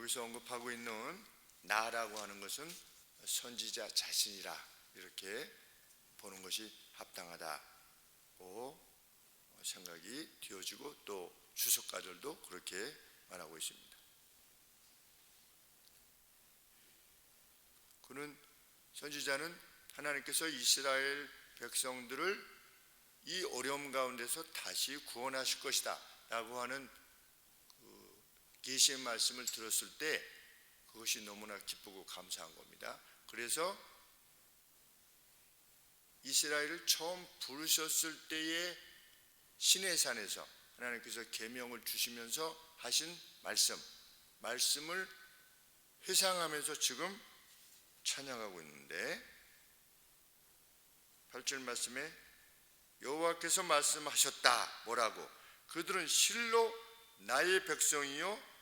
여기서 언급하고 있는 나라고 하는 것은 선지자 자신이라 이렇게 보는 것이 합당하다고 생각이 되어지고 또 주석가들도 그렇게 말하고 있습니다. 그는 선지자는 하나님께서 이스라엘 백성들을 이 어려움 가운데서 다시 구원하실 것이다 라고 하는 계시의 말씀을 들었을 때 그것이 너무나 기쁘고 감사한 겁니다. 그래서 이스라엘을 처음 부르셨을 때의 시내산에서 하나님께서 계명을 주시면서 하신 말씀을 회상하면서 지금 찬양하고 있는데 8절 말씀에 여호와께서 말씀하셨다. 뭐라고? 그들은 실로 나의 백성이요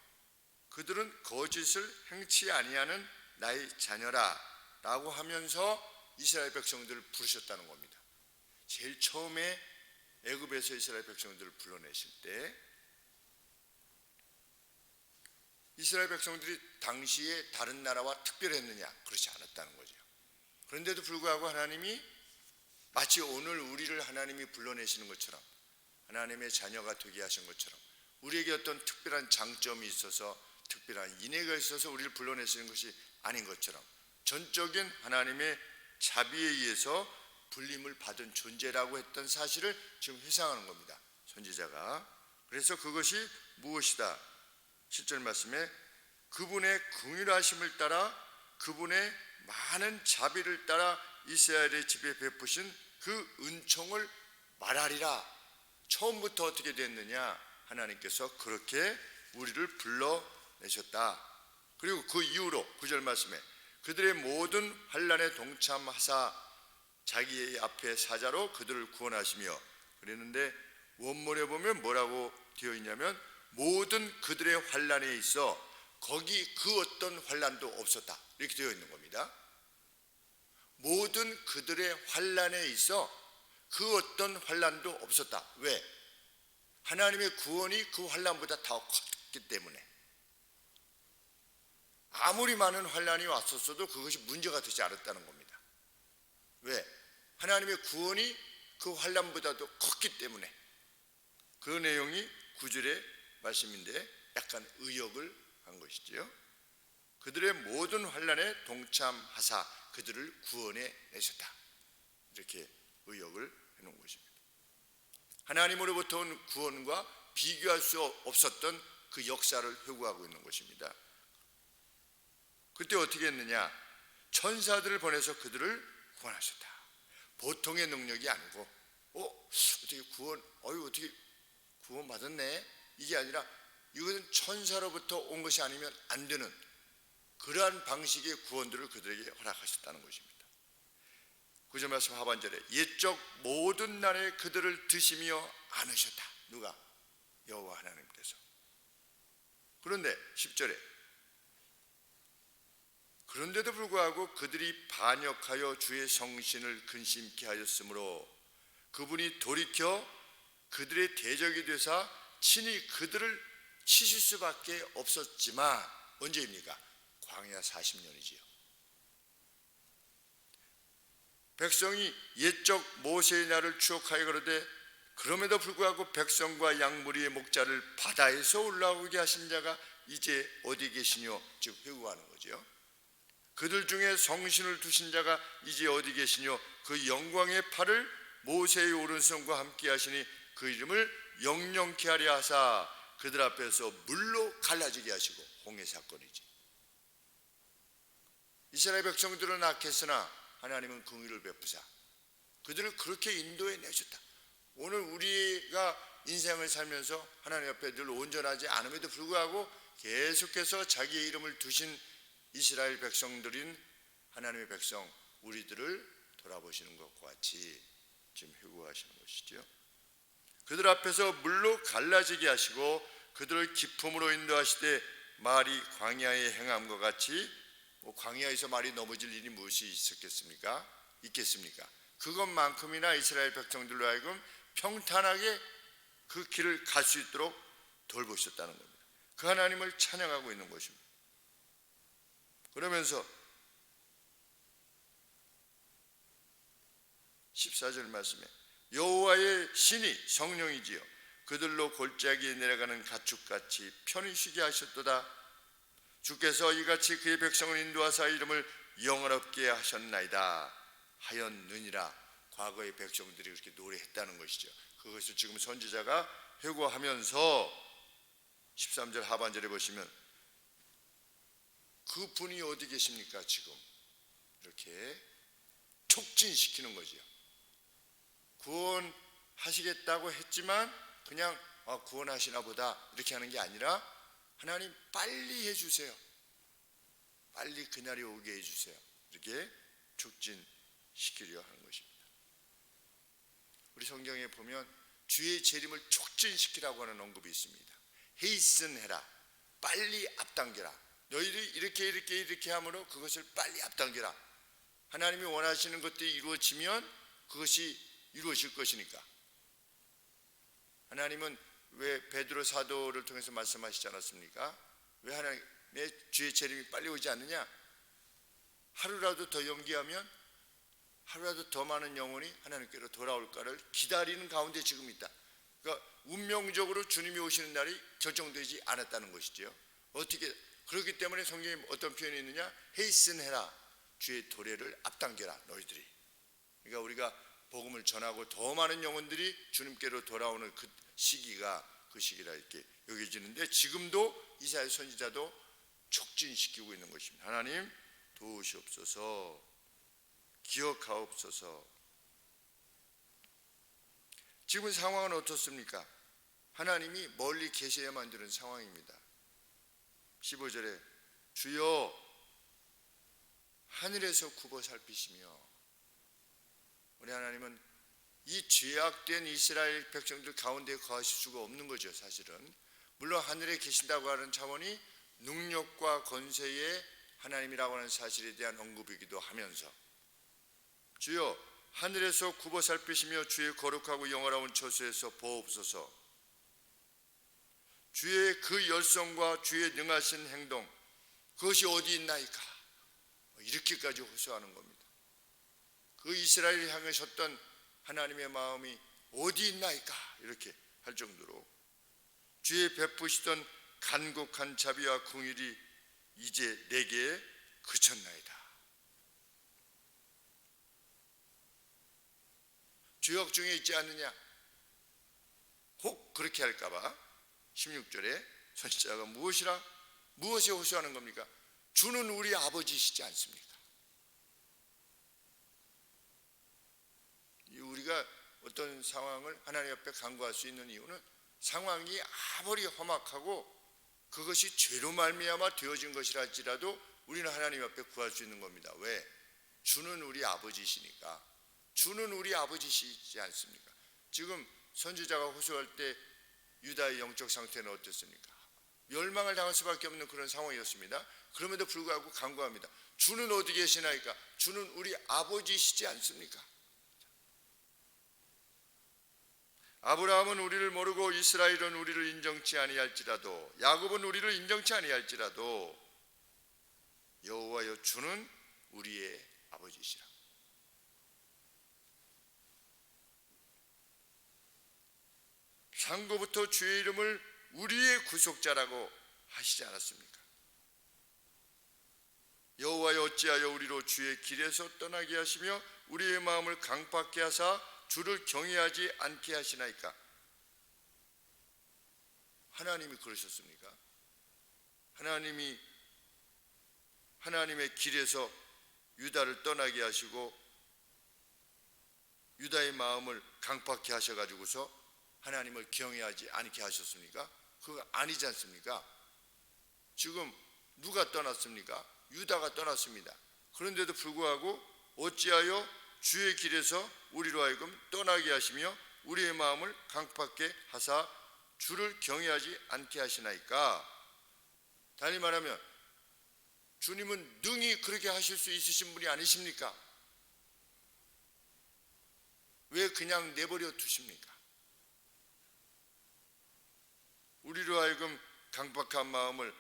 그들은 거짓을 행치 아니하는 나의 자녀라 라고 하면서 이스라엘 백성들을 부르셨다는 겁니다. 제일 처음에 애굽에서 이스라엘 백성들을 불러내실 때 이스라엘 백성들이 당시에 다른 나라와 특별했느냐? 그렇지 않았다는 거죠. 그런데도 불구하고 하나님이 마치 오늘 우리를 하나님이 불러내시는 것처럼 하나님의 자녀가 되게 하신 것처럼 우리에게 어떤 특별한 장점이 있어서 특별한 인애가 있어서 우리를 불러내시는 것이 아닌 것처럼 전적인 하나님의 자비에 의해서 불림을 받은 존재라고 했던 사실을 지금 회상하는 겁니다. 선지자가. 그래서 그것이 무엇이다? 7절 말씀에 그분의 긍휼하심을 따라 그분의 많은 자비를 따라 이스라엘의 집에 베푸신 그 은총을 말하리라. 처음부터 어떻게 됐느냐? 하나님께서 그렇게 우리를 불러내셨다. 그리고 그 이후로 9절 말씀에 그들의 모든 환난에 동참하사 자기의 앞에 사자로 그들을 구원하시며 그랬는데 원문에 보면 뭐라고 되어 있냐면 모든 그들의 환난에 있어 거기 그 어떤 환난도 없었다 이렇게 되어 있는 겁니다. 모든 그들의 환난에 있어 그 어떤 환난도 없었다. 왜? 하나님의 구원이 그 환난보다 더 컸기 때문에. 아무리 많은 환난이 왔었어도 그것이 문제가 되지 않았다는 겁니다. 왜? 하나님의 구원이 그 환난보다도 컸기 때문에. 그 내용이 9절의 말씀인데 약간 의역을 한 것이지요. 그들의 모든 환난에 동참하사 그들을 구원해 내셨다. 이렇게 의역을 해놓은 것입니다. 하나님으로부터 온 구원과 비교할 수 없었던 그 역사를 회고하고 있는 것입니다. 그때 어떻게 했느냐? 천사들을 보내서 그들을 구원하셨다. 보통의 능력이 아니고 어떻게 어떻게 구원 받았네? 이게 아니라 이것은 천사로부터 온 것이 아니면 안 되는 그러한 방식의 구원들을 그들에게 허락하셨다는 것입니다. 9절 말씀 하반절에 옛적 모든 날에 그들을 드시며 안으셨다. 누가? 여호와 하나님께서. 그런데 10절에 그런데도 불구하고 그들이 반역하여 주의 성신을 근심케 하였으므로 그분이 돌이켜 그들의 대적이 되사 친히 그들을 치실 수밖에 없었지만 언제입니까? 광야 40년이지요. 백성이 옛적 모세의 날을 추억하여 그러되 그럼에도 불구하고 백성과 양무리의 목자를 바다에서 올라오게 하신 자가 이제 어디 계시뇨? 즉 회고하는 거죠. 그들 중에 성신을 두신 자가 이제 어디 계시뇨? 그 영광의 팔을 모세의 오른손과 함께 하시니 그 이름을 영영케 하려 하사 그들 앞에서 물로 갈라지게 하시고 홍해 사건이지. 이스라엘 백성들은 악했으나 하나님은 긍휼을 베푸사 그들을 그렇게 인도해 내셨다. 오늘 우리가 인생을 살면서 하나님 앞에 늘 온전하지 않음에도 불구하고 계속해서 자기의 이름을 두신 이스라엘 백성들인 하나님의 백성 우리들을 돌아보시는 것과 같이 지금 회고하시는 것이죠. 그들 앞에서 물로 갈라지게 하시고 그들을 기품으로 인도하시되 말이 광야에 행함과 같이 광야에서 말이 넘어질 일이 무엇이 있겠습니까? 그것만큼이나 이스라엘 백성들로 하여금 평탄하게 그 길을 갈 수 있도록 돌보셨다는 겁니다. 그 하나님을 찬양하고 있는 것입니다. 그러면서 14절 말씀에 여호와의 신이 성령이지요 그들로 골짜기에 내려가는 가축같이 편히 쉬게 하셨도다. 주께서 이같이 그의 백성을 인도하사 이름을 영원롭게 하셨나이다 하였느니라. 과거의 백성들이 그렇게 노래했다는 것이죠. 그것을 지금 선지자가 회고하면서 13절 하반절에 보시면 그 분이 어디 계십니까? 지금 이렇게 촉진시키는 거지요. 구원하시겠다고 했지만 그냥 구원하시나 보다 이렇게 하는 게 아니라 하나님 빨리 해주세요. 빨리 그날이 오게 해주세요. 이렇게 촉진시키려 하는 것입니다. 우리 성경에 보면 주의 재림을 촉진시키라고 하는 언급이 있습니다. 헤이슨해라, 빨리 앞당겨라. 너희들이 이렇게 함으로 그것을 빨리 앞당겨라. 하나님이 원하시는 것들이 이루어지면 그것이 이루어질 것이니까. 하나님은 왜 베드로 사도를 통해서 말씀하시지 않았습니까? 왜 하나님의 주의 재림이 빨리 오지 않느냐? 하루라도 더 연기하면 하루라도 더 많은 영혼이 하나님께로 돌아올까를 기다리는 가운데 지금 있다. 그러니까 운명적으로 주님이 오시는 날이 결정되지 않았다는 것이죠. 어떻게 그렇기 때문에 성경에 어떤 표현이 있느냐? 헤이슨해라, 주의 도래를 앞당겨라 너희들이. 그러니까 우리가 복음을 전하고 더 많은 영혼들이 주님께로 돌아오는 그 시기가 그 시기라 이렇게 여겨지는데 지금도 이사야 선지자도 촉진시키고 있는 것입니다. 하나님 도우시옵소서, 기억하옵소서. 지금 상황은 어떻습니까? 하나님이 멀리 계셔야만 되는 상황입니다. 15절에 주여 하늘에서 굽어 살피시며, 우리 하나님은 이 죄악된 이스라엘 백성들 가운데 거하실 수가 없는 거죠. 사실은 물론 하늘에 계신다고 하는 차원이 능력과 권세의 하나님이라고 하는 사실에 대한 언급이기도 하면서 주여 하늘에서 굽어 살피시며 주의 거룩하고 영원하운 처소에서 보옵소서. 주의 그 열성과 주의 능하신 행동 그것이 어디 있나이까? 이렇게까지 호소하는 겁니다. 그 이스라엘을 향하셨던 하나님의 마음이 어디 있나이까? 이렇게 할 정도로 주의 베푸시던 간곡한 자비와 긍휼이 이제 내게 그쳤나이다. 죄악 중에 있지 않느냐? 혹 그렇게 할까봐 16절에 선지자가 무엇에 호소하는 겁니까? 주는 우리 아버지시지 않습니까? 우리가 어떤 상황을 하나님 앞에 간구할 수 있는 이유는 상황이 아무리 험악하고 그것이 죄로 말미암아 되어진 것이라 할지라도 우리는 하나님 앞에 구할 수 있는 겁니다. 왜? 주는 우리 아버지시니까. 주는 우리 아버지시지 않습니까? 지금 선지자가 호소할 때 유다의 영적 상태는 어땠습니까? 멸망을 당할 수밖에 없는 그런 상황이었습니다. 그럼에도 불구하고 간구합니다. 주는 어디 계시나이까? 주는 우리 아버지시지 않습니까? 아브라함은 우리를 모르고 이스라엘은 우리를 인정치 아니할지라도 야곱은 우리를 인정치 아니할지라도 여호와여 주는 우리의 아버지시라. 상고부터 주의 이름을 우리의 구속자라고 하시지 않았습니까? 여호와여 어찌하여 우리로 주의 길에서 떠나게 하시며 우리의 마음을 강팍게 하사 주를 경외하지 않게 하시나이까? 하나님이 그러셨습니까? 하나님이 하나님의 길에서 유다를 떠나게 하시고 유다의 마음을 강팍게 하셔가지고서 하나님을 경외하지 않게 하셨습니까? 그거 아니지 않습니까? 지금 누가 떠났습니까? 유다가 떠났습니다. 그런데도 불구하고 어찌하여 주의 길에서 우리로 하여금 떠나게 하시며 우리의 마음을 강팍게 하사 주를 경외하지 않게 하시나이까? 달리 말하면 주님은 능히 그렇게 하실 수 있으신 분이 아니십니까? 왜 그냥 내버려 두십니까? 우리로 하여금 강팍한 마음을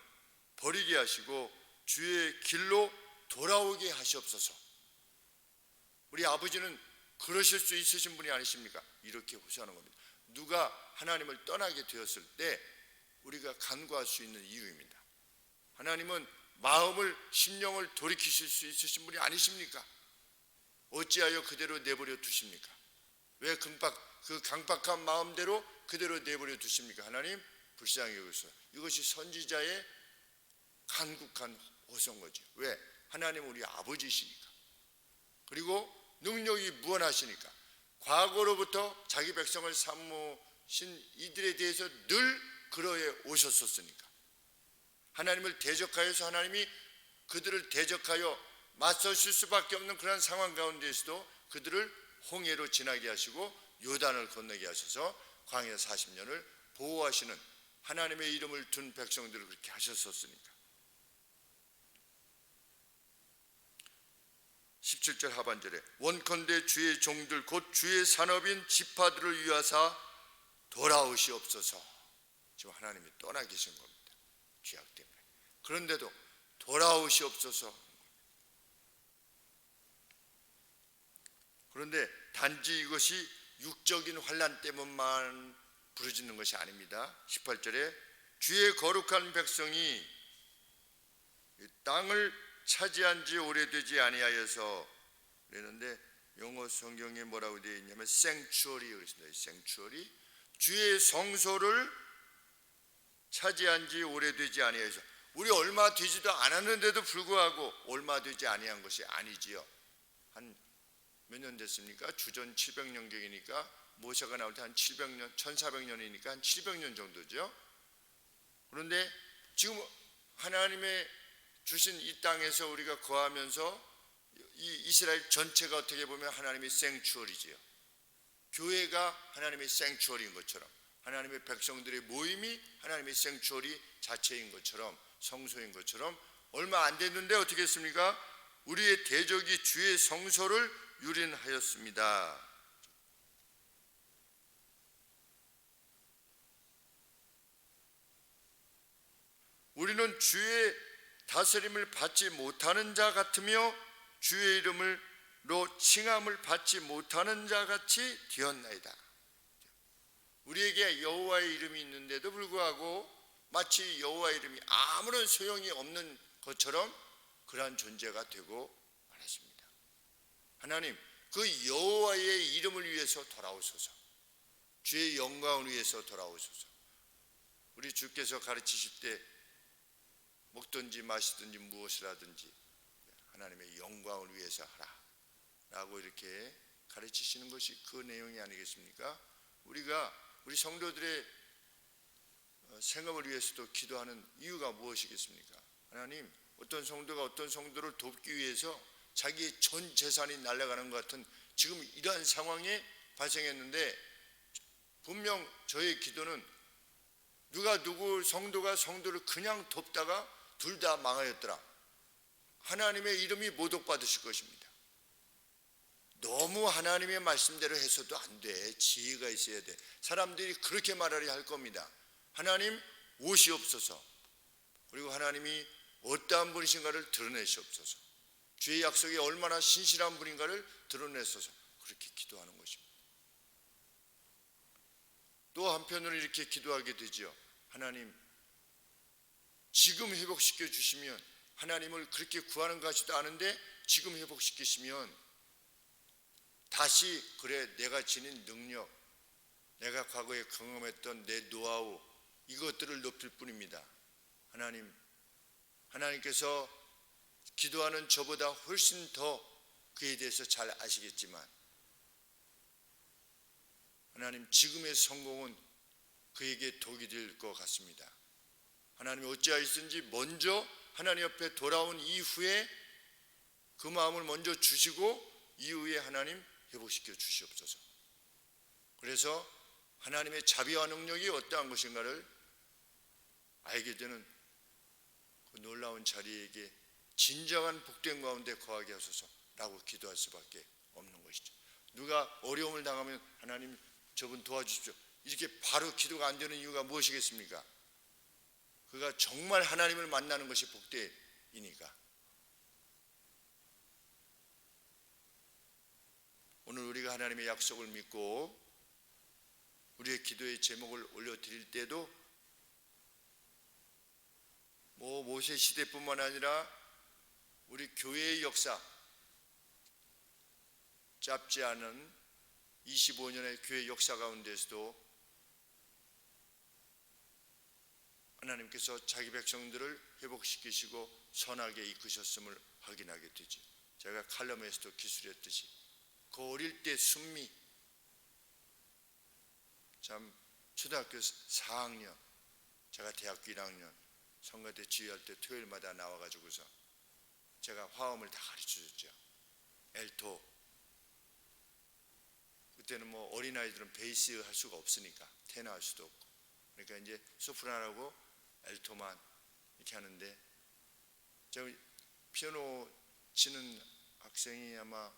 버리게 하시고 주의 길로 돌아오게 하시옵소서. 우리 아버지는 그러실 수 있으신 분이 아니십니까? 이렇게 호소하는 겁니다. 누가 하나님을 떠나게 되었을 때 우리가 간구할 수 있는 이유입니다. 하나님은 마음을, 심령을 돌이키실 수 있으신 분이 아니십니까? 어찌하여 그대로 내버려 두십니까? 왜 그 강박한 마음대로 그대로 내버려 두십니까? 하나님 불쌍히 여기서. 이것이 선지자의 간곡한 호소인 거죠. 왜? 하나님 우리 아버지시니까. 그리고 능력이 무한하시니까. 과거로부터 자기 백성을 사모신 이들에 대해서 늘 그러해 오셨었으니까. 하나님을 대적하여서 하나님이 그들을 대적하여 맞서실 수밖에 없는 그런 상황 가운데에서도 그들을 홍해로 지나게 하시고 요단을 건너게 하셔서 광야 40년을 보호하시는 하나님의 이름을 둔 백성들을 그렇게 하셨었으니까. 17절 하반절에 원컨대 주의 종들 곧 주의 산업인 지파들을 위하사 돌아오시옵소서. 지금 하나님이 떠나 계신 겁니다. 죄악 때문에. 그런데도 돌아오시옵소서. 그런데 단지 이것이 육적인 환난 때문만 부르짖는 것이 아닙니다. 18절에 주의 거룩한 백성이 땅을 차지한 지 오래되지 아니하여서 그랬는데 영어 성경에 뭐라고 되어 있냐면 sanctuary 그랬습니다. sanctuary 주의 성소를 차지한 지 오래되지 아니하여서 우리 얼마 되지도 않았는데도 불구하고 얼마 되지 아니한 것이 아니지요. 한 몇 년 됐습니까? 주전 700년경이니까 모세가 나올 때 한 700년, 1400년이니까 한 700년 정도죠. 그런데 지금 하나님의 주신 이 땅에서 우리가 거하면서 이 이스라엘 전체가 어떻게 보면 하나님의 생추얼이지요. 교회가 하나님의 생추얼인 것처럼 하나님의 백성들의 모임이 하나님의 생추얼이 자체인 것처럼 성소인 것처럼 얼마 안 됐는데 어떻게 했습니까? 우리의 대적이 주의 성소를 유린하였습니다. 우리는 주의 다스림을 받지 못하는 자 같으며 주의 이름으로 칭함을 받지 못하는 자 같이 되었나이다. 우리에게 여호와의 이름이 있는데도 불구하고 마치 여호와의 이름이 아무런 소용이 없는 것처럼 그러한 존재가 되고 말았습니다. 하나님 그 여호와의 이름을 위해서 돌아오소서. 주의 영광을 위해서 돌아오소서. 우리 주께서 가르치실 때 먹든지 마시든지 무엇을 하든지 하나님의 영광을 위해서 하라 라고 이렇게 가르치시는 것이 그 내용이 아니겠습니까? 우리 성도들의 생업을 위해서도 기도하는 이유가 무엇이겠습니까? 하나님 어떤 성도가 어떤 성도를 돕기 위해서 자기의 전 재산이 날아가는 것 같은 지금 이러한 상황에 발생했는데 분명 저의 기도는 누구 성도가 성도를 그냥 돕다가 둘 다 망하였더라. 하나님의 이름이 모독받으실 것입니다. 너무 하나님의 말씀대로 해서도 안 돼. 지혜가 있어야 돼. 사람들이 그렇게 말하려 할 겁니다. 하나님 오시옵소서. 그리고 하나님이 어떠한 분이신가를 드러내시옵소서. 주의 약속이 얼마나 신실한 분인가를 드러내소서. 그렇게 기도하는 것입니다. 또 한편으로 이렇게 기도하게 되죠. 하나님 지금 회복시켜 주시면 하나님을 그렇게 구하는 것 같지도 않은데 지금 회복시키시면 다시 그래 내가 지닌 능력 내가 과거에 경험했던 내 노하우 이것들을 높일 뿐입니다. 하나님께서 기도하는 저보다 훨씬 더 그에 대해서 잘 아시겠지만 하나님 지금의 성공은 그에게 독이 될 것 같습니다. 하나님이 어찌하였든지 먼저 하나님 옆에 돌아온 이후에 그 마음을 먼저 주시고 이후에 하나님 회복시켜 주시옵소서. 그래서 하나님의 자비와 능력이 어떠한 것인가를 알게 되는 그 놀라운 자리에게 진정한 복된 가운데 거하게 하소서라고 기도할 수밖에 없는 것이죠. 누가 어려움을 당하면 하나님 저분 도와주십시오. 이렇게 바로 기도가 안 되는 이유가 무엇이겠습니까? 그가 정말 하나님을 만나는 것이 복돼 때이니까. 오늘 우리가 하나님의 약속을 믿고 우리의 기도의 제목을 올려드릴 때도 모세 시대뿐만 아니라 우리 교회의 역사, 짧지 않은 25년의 교회 역사 가운데서도 하나님께서 자기 백성들을 회복시키시고 선하게 이끄셨음을 확인하게 되죠. 제가 칼럼에서도 기술했듯이 그 어릴 때 순미, 참 초등학교 4학년, 제가 대학교 1학년 성가대 지휘할 때 토요일마다 나와가지고서 제가 화음을 다 가르쳐줬죠. 엘토. 그때는 어린아이들은 베이스 할 수가 없으니까 테너 할 수도 없고, 그러니까 이제 소프라노하고 엘토만 이렇게 하는데, 저 피아노 치는 학생이 아마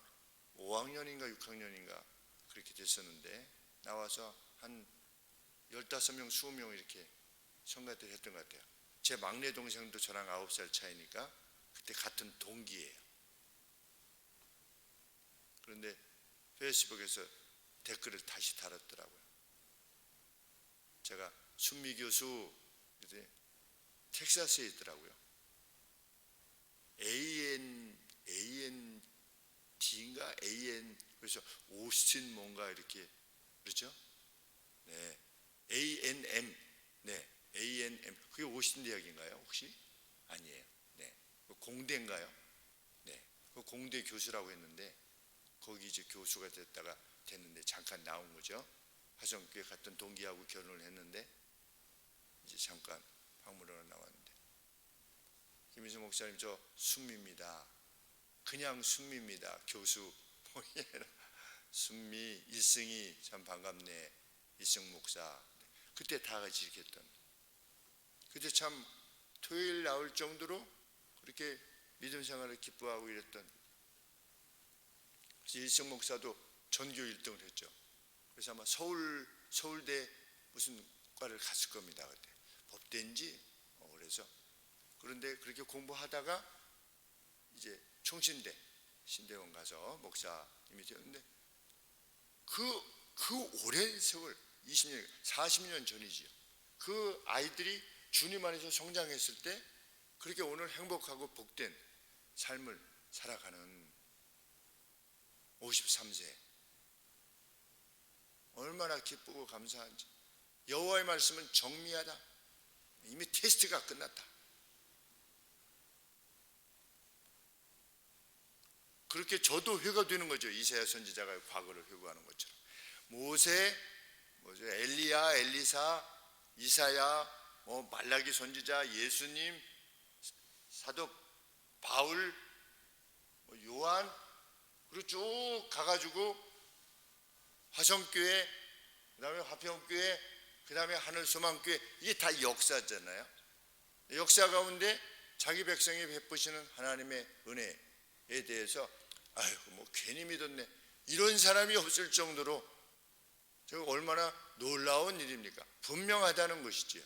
5학년인가 6학년인가 그렇게 됐었는데 나와서 한 15명, 20명 이렇게 성가대를 했던 것 같아요. 제 막내 동생도 저랑 9살 차이니까 그때 같은 동기예요. 그런데 페이스북에서 댓글을 다시 달았더라고요. 제가 순미 교수, 텍사스에 있더라고요. AND인가 AN, 그래서 오스틴 뭔가 이렇게 그렇죠? 네, ANM, 네, ANM. 그게 오스틴 대학인가요? 혹시? 아니에요. 네, 공대인가요? 네, 공대 교수라고 했는데 거기 이제 교수가 됐는데 잠깐 나온 거죠. 화성교회 갔던 동기하고 결혼을 했는데 이제 잠깐 방문하러 나왔는데, 김인수 목사님 저 순미입니다. 그냥 순미입니다. 교수 아니라 순미 일승이 참 반갑네. 일승 목사. 그때 다 같이 이렇게 했던. 그때 참 토요일 나올 정도로 그렇게 믿음 생활을 기뻐하고 이랬던. 그래서 일승 목사도 전교 1등을 했죠. 그래서 아마 서울대 무슨 과를 갔을 겁니다. 그때 법대인지 그래서. 그런데 그렇게 공부하다가 이제 총신대 신대원 가서 목사님이 되었는데 그 오랜 세월 20년, 40년 전이지요. 그 아이들이 주님 안에서 성장했을 때 그렇게 오늘 행복하고 복된 삶을 살아가는 53세, 얼마나 기쁘고 감사한지. 여호와의 말씀은 정미하다. 이미 테스트가 끝났다. 그렇게 저도 회가 되는 거죠. 이사야 선지자가 과거를 회고하는 것처럼. 모세, 엘리야, 엘리사, 이사야, 말라기 선지자, 예수님, 사도 바울, 요한, 그리고 쭉 가가지고 화성교회, 그 다음에 화평교회, 그 다음에 하늘소망교회, 이게 다 역사잖아요. 역사 가운데 자기 백성이 베푸시는 하나님의 은혜에 대해서 아이고 괜히 믿었네, 이런 사람이 없을 정도로 저 얼마나 놀라운 일입니까? 분명하다는 것이지요.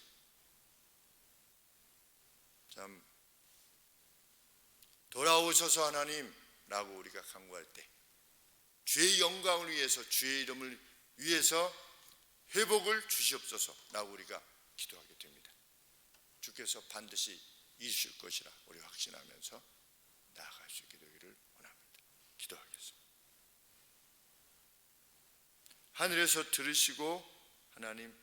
참 돌아오소서 하나님라고 우리가 간구할 때 주의 영광을 위해서, 주의 이름을 위해서 회복을 주시옵소서라고 우리가 기도하게 됩니다. 주께서 반드시 이루실 것이라 우리 확신하면서 나아갈 수 있게 되기를 원합니다. 기도하겠습니다. 하늘에서 들으시고 하나님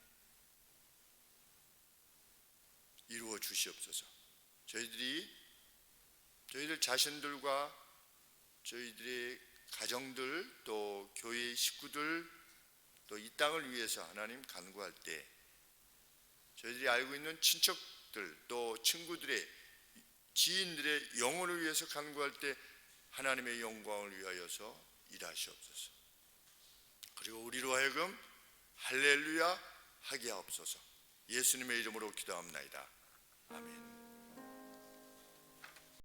이루어 주시옵소서. 저희들 자신들과 저희들의 가정들, 또 교회의 식구들, 또 이 땅을 위해서 하나님 간구할 때 저희들이 알고 있는 친척들, 또 친구들의, 지인들의 영혼을 위해서 간구할 때 하나님의 영광을 위하여서 일하시옵소서. 그리고 우리로 하여금 할렐루야 하게 하옵소서. 예수님의 이름으로 기도합나이다. 아멘.